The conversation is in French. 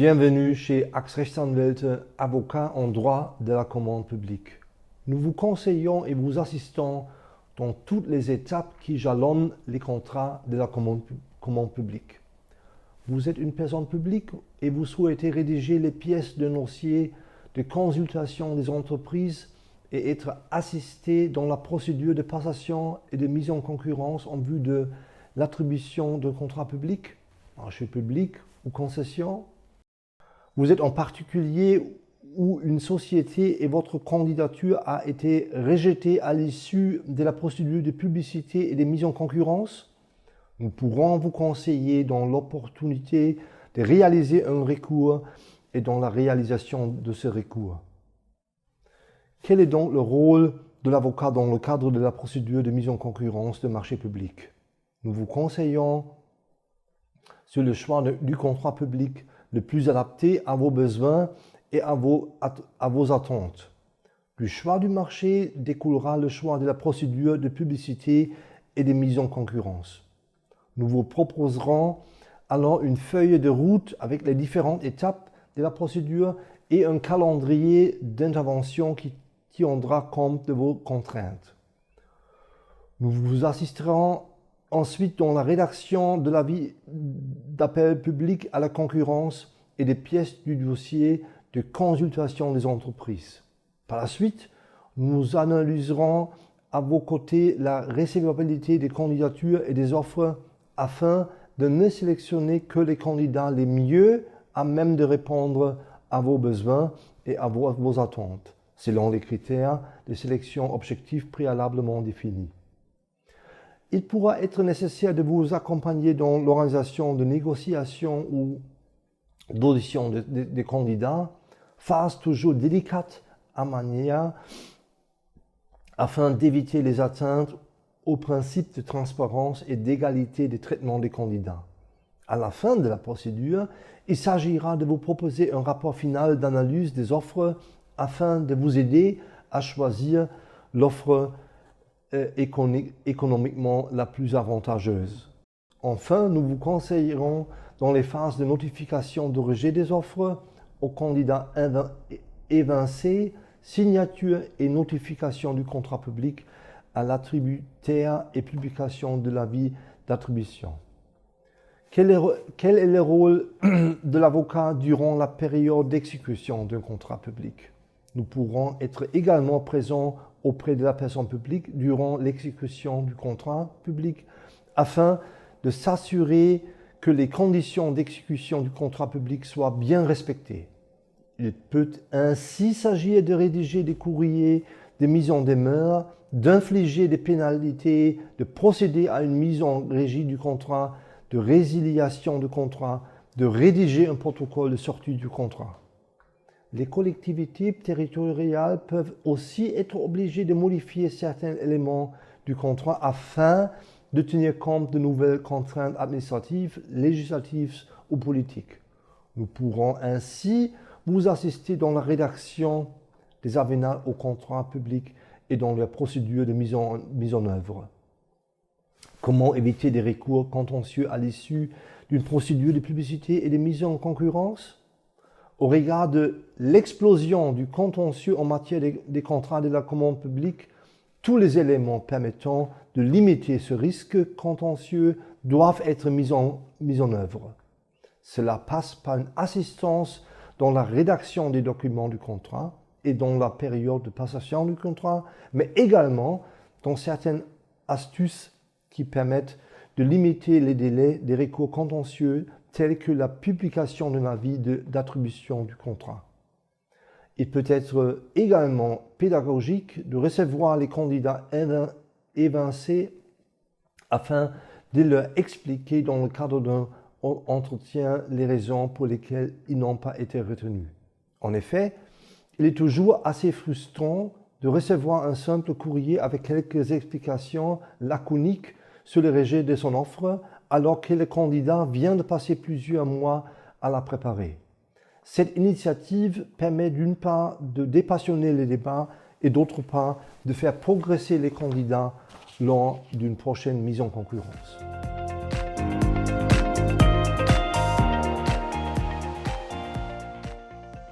Bienvenue chez Ax Rechtsanwälte, avocat en droit de la commande publique. Nous vous conseillons et vous assistons dans toutes les étapes qui jalonnent les contrats de la commande publique. Vous êtes une personne publique et vous souhaitez rédiger les pièces d'un dossier de consultation des entreprises et être assisté dans la procédure de passation et de mise en concurrence en vue de l'attribution d'un contrat public, marché public ou concession. Vous êtes en particulier où une société et votre candidature a été rejetée à l'issue de la procédure de publicité et de mise en concurrence. Nous pourrons vous conseiller dans l'opportunité de réaliser un recours et dans la réalisation de ce recours. Quel est donc le rôle de l'avocat dans le cadre de la procédure de mise en concurrence de marché public? Nous vous conseillons sur le choix du contrat public le plus adapté à vos besoins et à vos attentes. Du choix du marché découlera le choix de la procédure de publicité et de mise en concurrence. Nous vous proposerons alors une feuille de route avec les différentes étapes de la procédure et un calendrier d'intervention qui tiendra compte de vos contraintes. Nous vous assisterons ensuite dans la rédaction de l'avis d'appel public à la concurrence et des pièces du dossier de consultation des entreprises. Par la suite, nous analyserons à vos côtés la recevabilité des candidatures et des offres afin de ne sélectionner que les candidats les mieux à même de répondre à vos besoins et à vos attentes, selon les critères de sélection objectifs préalablement définis. Il pourra être nécessaire de vous accompagner dans l'organisation de négociations ou d'audition des candidats, phase toujours délicate à manière afin d'éviter les atteintes au principe de transparence et d'égalité de traitement des candidats. À la fin de la procédure, il s'agira de vous proposer un rapport final d'analyse des offres afin de vous aider à choisir l'offre économiquement la plus avantageuse. Enfin, nous vous conseillerons dans les phases de notification de rejet des offres aux candidats évincés, signature et notification du contrat public à l'attributaire et publication de l'avis d'attribution. Quel est le rôle de l'avocat durant la période d'exécution d'un contrat public? Nous pourrons être également présents auprès de la personne publique durant l'exécution du contrat public afin de s'assurer que les conditions d'exécution du contrat public soient bien respectées. Il peut ainsi s'agir de rédiger des courriers de mise en demeure, d'infliger des pénalités, de procéder à une mise en régie du contrat, de résiliation du contrat, de rédiger un protocole de sortie du contrat. Les collectivités territoriales peuvent aussi être obligées de modifier certains éléments du contrat afin de tenir compte de nouvelles contraintes administratives, législatives ou politiques. Nous pourrons ainsi vous assister dans la rédaction des avenants au contrat public et dans la procédure de mise en œuvre. Comment éviter des recours contentieux à l'issue d'une procédure de publicité et de mise en concurrence? Au regard de l'explosion du contentieux en matière des contrats de la commande publique, tous les éléments permettant de limiter ce risque contentieux doivent être mis en œuvre. Cela passe par une assistance dans la rédaction des documents du contrat et dans la période de passation du contrat, mais également dans certaines astuces qui permettent de limiter les délais des recours contentieux tels que la publication d'un avis d'attribution du contrat. Il peut être également pédagogique de recevoir les candidats évincés afin de leur expliquer dans le cadre d'un entretien les raisons pour lesquelles ils n'ont pas été retenus. En effet, il est toujours assez frustrant de recevoir un simple courrier avec quelques explications laconiques sur le rejet de son offre alors que le candidat vient de passer plusieurs mois à la préparer. Cette initiative permet d'une part de dépassionner les débats et d'autre part de faire progresser les candidats lors d'une prochaine mise en concurrence.